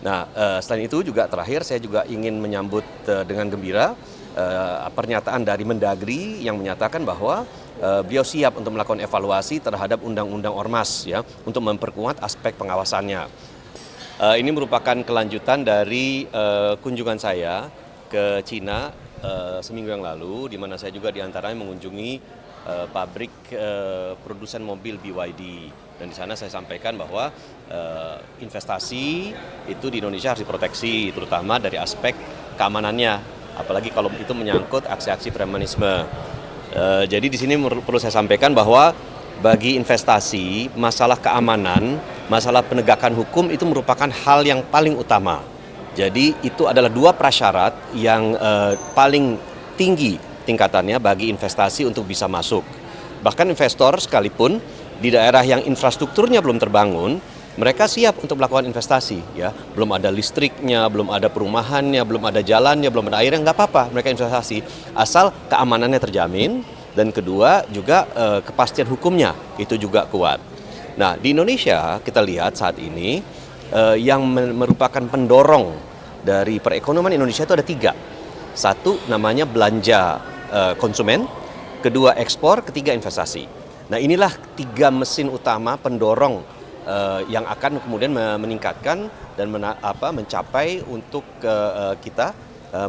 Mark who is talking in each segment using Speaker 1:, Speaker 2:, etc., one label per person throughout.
Speaker 1: Nah, selain itu juga terakhir saya juga ingin menyambut dengan gembira pernyataan dari Mendagri yang menyatakan bahwa beliau siap untuk melakukan evaluasi terhadap Undang-Undang Ormas ya untuk memperkuat aspek pengawasannya. Ini merupakan kelanjutan dari kunjungan saya ke Cina seminggu yang lalu, di mana saya juga diantaranya mengunjungi pabrik produsen mobil BYD. Dan di sana saya sampaikan bahwa investasi itu di Indonesia harus diproteksi, terutama dari aspek keamanannya, apalagi kalau itu menyangkut aksi-aksi premanisme. Jadi di sini perlu saya sampaikan bahwa bagi investasi, masalah keamanan, masalah penegakan hukum itu merupakan hal yang paling utama. Jadi itu adalah dua prasyarat yang paling tinggi tingkatannya bagi investasi untuk bisa masuk. Bahkan investor sekalipun di daerah yang infrastrukturnya belum terbangun, mereka siap untuk melakukan investasi. Ya, belum ada listriknya, belum ada perumahannya, belum ada jalannya, belum ada airnya, nggak apa-apa mereka investasi. Asal keamanannya terjamin, dan kedua juga kepastian hukumnya itu juga kuat. Nah, di Indonesia kita lihat saat ini yang merupakan pendorong dari perekonomian Indonesia itu ada tiga. Satu namanya belanja konsumen, kedua ekspor, ketiga investasi. Nah, inilah tiga mesin utama pendorong yang akan kemudian meningkatkan dan mencapai untuk kita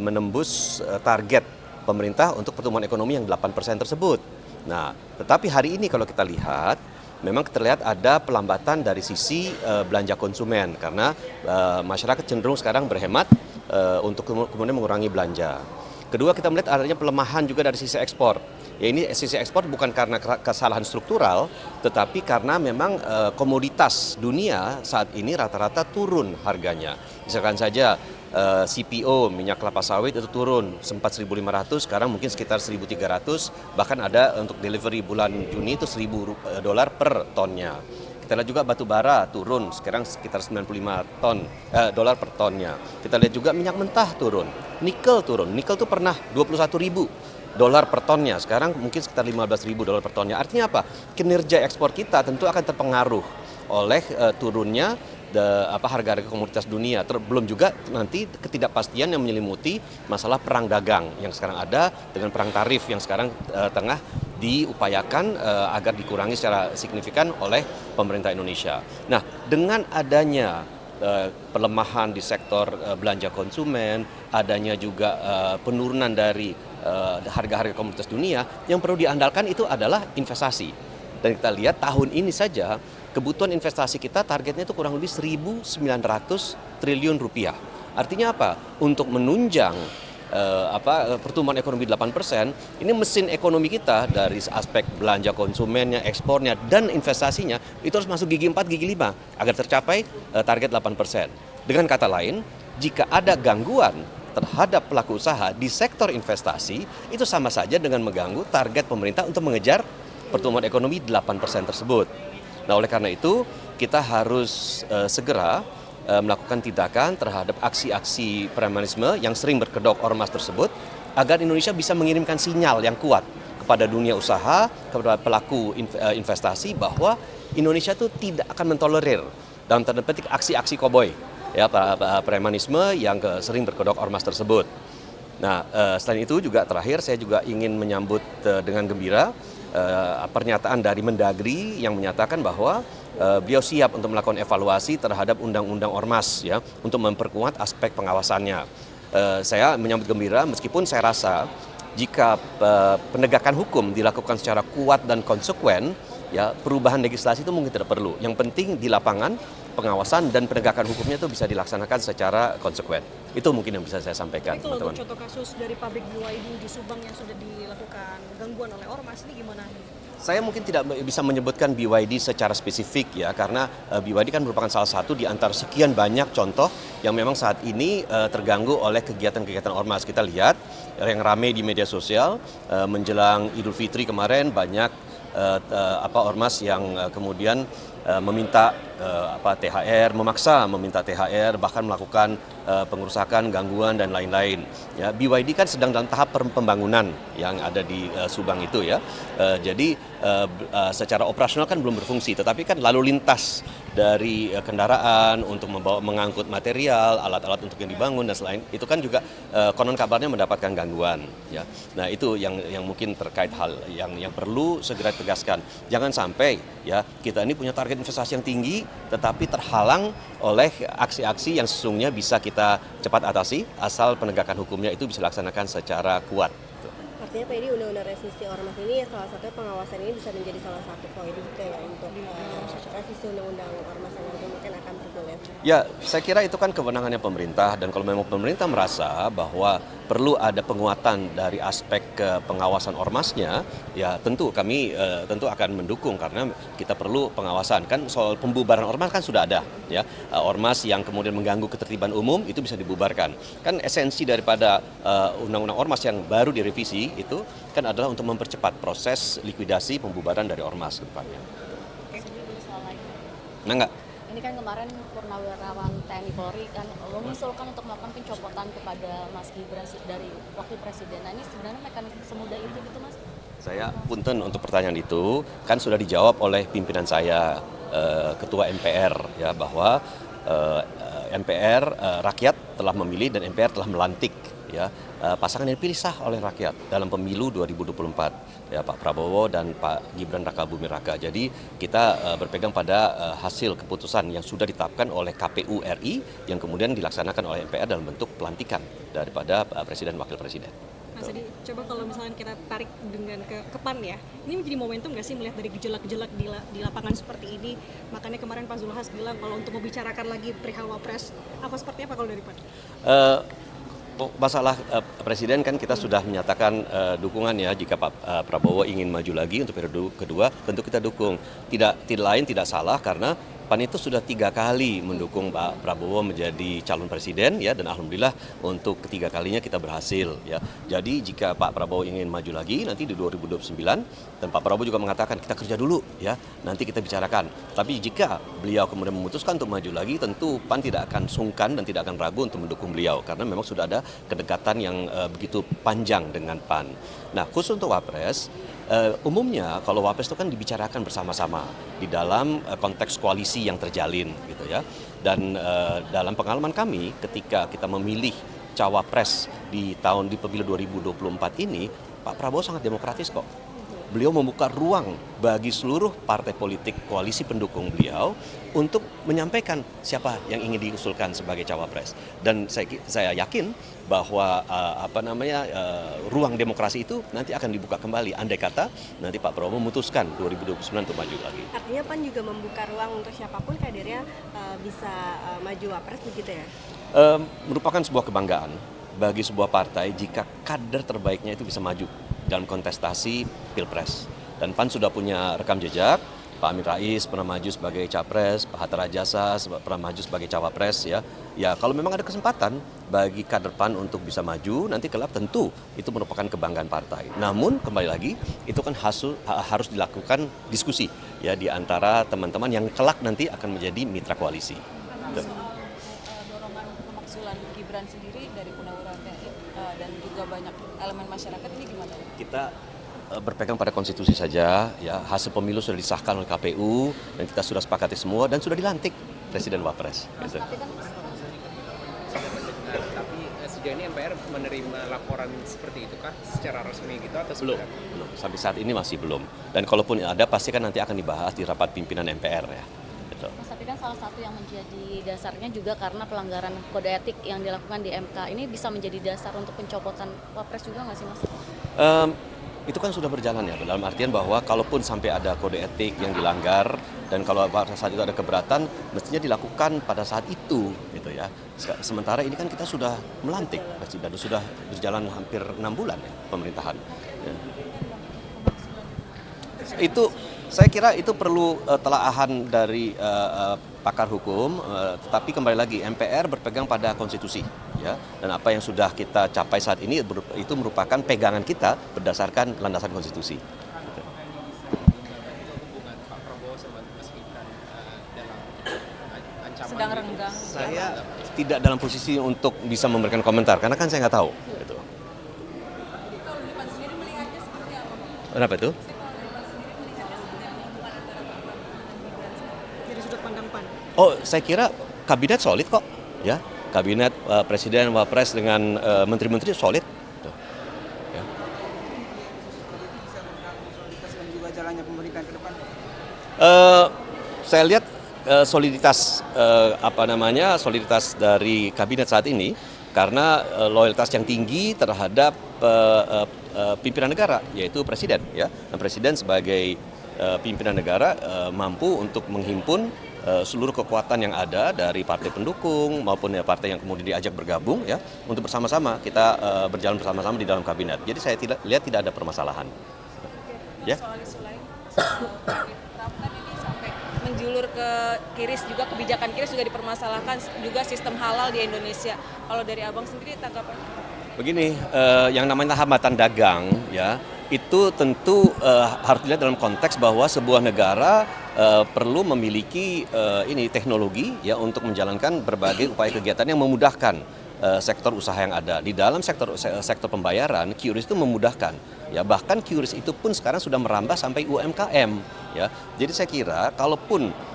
Speaker 1: menembus target pemerintah untuk pertumbuhan ekonomi yang 8% tersebut. Nah, tetapi hari ini kalau kita lihat, memang terlihat ada pelambatan dari sisi belanja konsumen karena masyarakat cenderung sekarang berhemat untuk kemudian mengurangi belanja. Kedua, kita melihat adanya pelemahan juga dari sisi ekspor. Ya, ini sisi ekspor bukan karena kesalahan struktural, tetapi karena memang komoditas dunia saat ini rata-rata turun harganya. Misalkan saja CPO, minyak kelapa sawit itu turun, sempat 1.500, sekarang mungkin sekitar 1.300, bahkan ada untuk delivery bulan Juni itu $1.000 per tonnya. Kita lihat juga batu bara turun, sekarang sekitar 95 dolar per tonnya. Kita lihat juga minyak mentah turun, nikel turun. Nikel tuh pernah 21.000 dolar per tonnya, sekarang mungkin sekitar 15.000 dolar per tonnya. Artinya apa? Kinerja ekspor kita tentu akan terpengaruh oleh turunnya harga-harga komoditas dunia. Belum juga nanti ketidakpastian yang menyelimuti masalah perang dagang yang sekarang ada dengan perang tarif yang sekarang tengah diupayakan agar dikurangi secara signifikan oleh pemerintah Indonesia. Nah, dengan adanya pelemahan di sektor belanja konsumen, adanya juga penurunan dari harga-harga komoditas dunia, yang perlu diandalkan itu adalah investasi. Dan kita lihat tahun ini saja kebutuhan investasi kita targetnya itu kurang lebih 1.900 triliun rupiah. Artinya apa? Untuk menunjang pertumbuhan ekonomi 8%, ini mesin ekonomi kita dari aspek belanja konsumennya, ekspornya, dan investasinya itu harus masuk gigi 4, gigi 5 agar tercapai target 8%. Dengan kata lain, jika ada gangguan terhadap pelaku usaha di sektor investasi, itu sama saja dengan mengganggu target pemerintah untuk mengejar pertumbuhan ekonomi 8% tersebut. Nah, oleh karena itu kita harus segera melakukan tindakan terhadap aksi-aksi premanisme yang sering berkedok ormas tersebut agar Indonesia bisa mengirimkan sinyal yang kuat kepada dunia usaha, kepada pelaku investasi bahwa Indonesia itu tidak akan mentolerir dalam tanda petik aksi-aksi koboi ya premanisme yang sering berkedok ormas tersebut. Nah, selain itu juga terakhir saya juga ingin menyambut dengan gembira pernyataan dari Mendagri yang menyatakan bahwa beliau siap untuk melakukan evaluasi terhadap Undang-Undang Ormas ya untuk memperkuat aspek pengawasannya. Saya menyambut gembira meskipun saya rasa jika penegakan hukum dilakukan secara kuat dan konsekuen, ya perubahan legislasi itu mungkin tidak perlu. Yang penting di lapangan pengawasan dan penegakan hukumnya itu bisa dilaksanakan secara konsekuen. Itu mungkin yang bisa saya sampaikan,
Speaker 2: teman-teman. Kalau
Speaker 1: teman-teman.
Speaker 2: untuk contoh kasus dari pabrik BYD di Subang yang sudah dilakukan gangguan oleh ormas ini gimana?
Speaker 1: Saya mungkin tidak bisa menyebutkan BYD secara spesifik ya, karena BYD kan merupakan salah satu di antara sekian banyak contoh yang memang saat ini terganggu oleh kegiatan-kegiatan ormas. Kita lihat yang ramai di media sosial menjelang Idul Fitri kemarin banyak ormas yang kemudian meminta THR, memaksa meminta THR, bahkan melakukan pengerusakan, gangguan dan lain-lain. Ya, BYD kan sedang dalam tahap pembangunan yang ada di Subang itu ya. Jadi secara operasional kan belum berfungsi, tetapi kan lalu lintas dari kendaraan untuk mengangkut material, alat-alat untuk yang dibangun dan selain itu kan juga konon kabarnya mendapatkan gangguan. Ya, nah itu yang mungkin terkait hal yang perlu segera ditegaskan. Jangan sampai ya kita ini punya target investasi yang tinggi, tetapi terhalang oleh aksi-aksi yang sesungguhnya bisa kita cepat atasi asal penegakan hukumnya itu bisa dilaksanakan secara kuat.
Speaker 3: Artinya Pak, ini undang-undang revisi ormas ini salah satunya pengawasan ini bisa menjadi salah satu poin juga ya untuk revisi undang-undang ormas yang nanti mungkin akan bergulir.
Speaker 1: Ya, saya kira itu kan kewenangannya pemerintah dan kalau memang pemerintah merasa bahwa perlu ada penguatan dari aspek pengawasan ormasnya, ya tentu kami tentu akan mendukung karena kita perlu pengawasan. Kan soal pembubaran ormas kan sudah ada ya. Ormas yang kemudian mengganggu ketertiban umum itu bisa dibubarkan. Kan esensi daripada undang-undang ormas yang baru direvisi itu kan adalah untuk mempercepat proses likuidasi pembubaran dari ormas ke depannya. Nah, enggak.
Speaker 4: Ini kan kemarin Purnawirawan TNI Polri kan mengusulkan untuk melakukan pencopotan kepada Mas Gibran dari Wakil Presiden. Nah, ini sebenarnya mekanisme semudah itu gitu Mas? Saya
Speaker 1: punten untuk pertanyaan itu, kan sudah dijawab oleh pimpinan saya, Ketua MPR ya, bahwa MPR rakyat telah memilih dan MPR telah melantik ya pasangan yang dipilih sah oleh rakyat dalam pemilu 2024 ya, Pak Prabowo dan Pak Gibran Rakabuming Raka. Jadi kita berpegang pada hasil keputusan yang sudah ditetapkan oleh KPU RI yang kemudian dilaksanakan oleh MPR dalam bentuk pelantikan daripada Presiden Wakil Presiden.
Speaker 2: Mas Adi, coba kalau misalnya kita tarik dengan ke PAN ya, ini menjadi momentum nggak sih melihat dari gejolak-gejolak di lapangan seperti ini? Makanya kemarin Pak Zulhas bilang kalau untuk membicarakan lagi perihal Wapres, apa seperti apa kalau dari PAN?
Speaker 1: Masalah Presiden kan kita sudah menyatakan dukungan ya jika Pak Prabowo ingin maju lagi untuk periode kedua, tentu kita dukung. Tidak salah karena PAN itu sudah 3 kali mendukung Pak Prabowo menjadi calon presiden ya, dan alhamdulillah untuk ketiga kalinya kita berhasil ya. Jadi jika Pak Prabowo ingin maju lagi nanti di 2029 dan Pak Prabowo juga mengatakan kita kerja dulu ya, nanti kita bicarakan. Tapi jika beliau kemudian memutuskan untuk maju lagi, tentu PAN tidak akan sungkan dan tidak akan ragu untuk mendukung beliau karena memang sudah ada kedekatan yang begitu panjang dengan PAN. Nah, khusus untuk Wapres, umumnya kalau Wapres itu kan dibicarakan bersama-sama di dalam konteks koalisi yang terjalin gitu ya. Dan dalam pengalaman kami ketika kita memilih cawapres di pemilu 2024 ini, Pak Prabowo sangat demokratis kok. Beliau membuka ruang bagi seluruh partai politik koalisi pendukung beliau untuk menyampaikan siapa yang ingin diusulkan sebagai cawapres. Dan saya yakin bahwa ruang demokrasi itu nanti akan dibuka kembali andai kata nanti Pak Prabowo memutuskan 2029 untuk maju lagi.
Speaker 3: Artinya PAN juga membuka ruang untuk siapapun kadernya bisa maju wapres begitu ya?
Speaker 1: Merupakan sebuah kebanggaan bagi sebuah partai jika kader terbaiknya itu bisa maju dalam kontestasi Pilpres. Dan PAN sudah punya rekam jejak, Pak Amin Rais pernah maju sebagai capres, Pak Hatta Rajasa pernah maju sebagai cawapres ya. Ya kalau memang ada kesempatan bagi kader PAN untuk bisa maju, nanti kelak tentu itu merupakan kebanggaan partai. Namun kembali lagi itu kan harus dilakukan diskusi ya di antara teman-teman yang kelak nanti akan menjadi mitra koalisi.
Speaker 4: Dorongan pemakzulan Gibran sendiri dari Purnawirawan TNI dan juga banyak elemen masyarakat ini gimana? Kita
Speaker 1: berpegang pada konstitusi saja ya, hasil pemilu sudah disahkan oleh KPU dan kita sudah sepakati semua dan sudah dilantik Presiden Wapres. Gitu.
Speaker 5: Tapi sejauh ini MPR menerima laporan seperti itu kah secara resmi gitu atau
Speaker 1: belum? Sampai saat ini masih belum. Dan kalaupun ada pasti kan nanti akan dibahas di rapat pimpinan MPR ya. Gitu.
Speaker 4: Mas, tapi kan salah satu yang menjadi dasarnya juga karena pelanggaran kode etik yang dilakukan di MK ini bisa menjadi dasar untuk pencopotan Wapres juga nggak sih Mas?
Speaker 1: Itu kan sudah berjalan ya, dalam artian bahwa kalaupun sampai ada kode etik yang dilanggar dan kalau pada saat itu ada keberatan mestinya dilakukan pada saat itu gitu ya. Sementara ini kan kita sudah melantik dan sudah berjalan hampir 6 bulan ya pemerintahan ya. Itu saya kira itu perlu telaahan dari pakar hukum, tetapi kembali lagi MPR berpegang pada konstitusi ya, dan apa yang sudah kita capai saat ini itu merupakan pegangan kita berdasarkan landasan konstitusi.
Speaker 5: hubungan Pak Prabowo sama Mas Gibran dalam
Speaker 1: Saya tidak dalam posisi untuk bisa memberikan komentar karena kan saya nggak tahu. Gitu. Kenapa itu?
Speaker 2: Dari sudut pandang PAN.
Speaker 1: Oh, saya kira kabinet solid kok, ya. Kabinet Presiden, Wapres dengan menteri-menteri solid. Tuh. Ya.
Speaker 6: Dan juga jalannya pemerintahan ke depan.
Speaker 1: Saya lihat soliditas soliditas dari kabinet saat ini karena loyalitas yang tinggi terhadap pimpinan negara, yaitu presiden, ya. Dan presiden sebagai pimpinan negara mampu untuk menghimpun seluruh kekuatan yang ada dari partai pendukung maupun ya partai yang kemudian diajak bergabung, ya, untuk bersama-sama kita berjalan bersama-sama di dalam kabinet. Jadi saya lihat tidak ada permasalahan. Ya.
Speaker 7: Soal isu lain, Trump kan ini sampai menjulur ke Kiris juga, kebijakan Kiris juga dipermasalahkan, juga sistem halal di Indonesia. Kalau dari abang sendiri tanggapan?
Speaker 1: Begini, yang namanya hambatan dagang, ya, itu tentu harus dilihat dalam konteks bahwa sebuah negara perlu memiliki teknologi, ya, untuk menjalankan berbagai upaya kegiatan yang memudahkan sektor usaha yang ada. Di dalam sektor pembayaran, QRIS itu memudahkan, ya, bahkan QRIS itu pun sekarang sudah merambah sampai UMKM, ya. Jadi saya kira kalaupun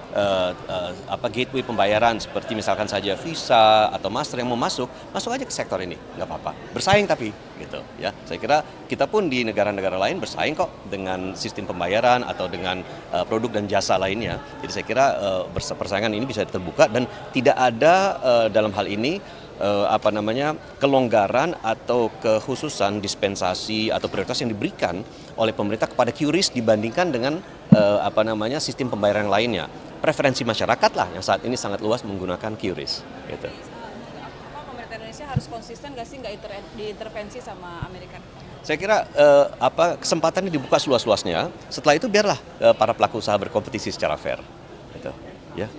Speaker 1: gateway pembayaran seperti misalkan saja Visa atau Master yang mau masuk aja ke sektor ini, nggak apa-apa, bersaing tapi, gitu, ya. Saya kira kita pun di negara-negara lain bersaing kok dengan sistem pembayaran atau dengan produk dan jasa lainnya. Jadi saya kira persaingan ini bisa terbuka dan tidak ada dalam hal ini kelonggaran atau kekhususan dispensasi atau prioritas yang diberikan oleh pemerintah kepada QRIS dibandingkan dengan sistem pembayaran lainnya. Preferensi masyarakat lah yang saat ini sangat luas menggunakan QRIS. Gitu.
Speaker 7: Pemerintah Indonesia harus konsisten nggak sih, nggak diintervensi sama Amerika?
Speaker 1: Saya kira kesempatan ini dibuka seluas-luasnya. Setelah itu biarlah para pelaku usaha berkompetisi secara fair. Gitu. Ya.